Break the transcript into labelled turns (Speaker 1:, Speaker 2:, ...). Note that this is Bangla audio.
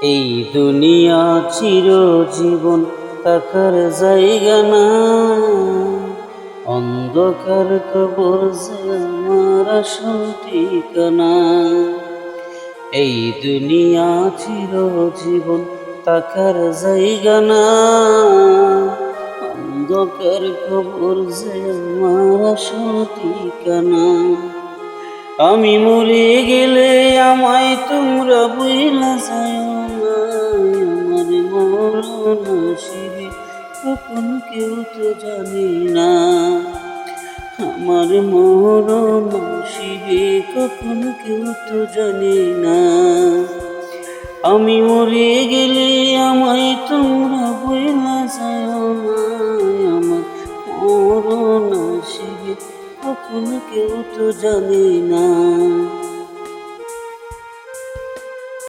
Speaker 1: এই দুনিয়া চিরজীবন থাকার জায়গা না, অন্ধকার কবর যে আমার আসল ঠিকানা। এই দুনিয়া চিরজীবন থাকার জায়গা না, অন্ধকার কবর যে আমার আসল ঠিকানা। আমি মরে গেলে আমায় তোমরা বইলা যাও না, আমার মরণ আসিবে কখন কেউ তো জানে না, আমার মরণ আসিবে কখন কেউ তো জানে না। আমি মরে গেলে আমায় তোমরা বইলা যাও না, আমার মরণ আসিবে কখন কেউ তো জানে না।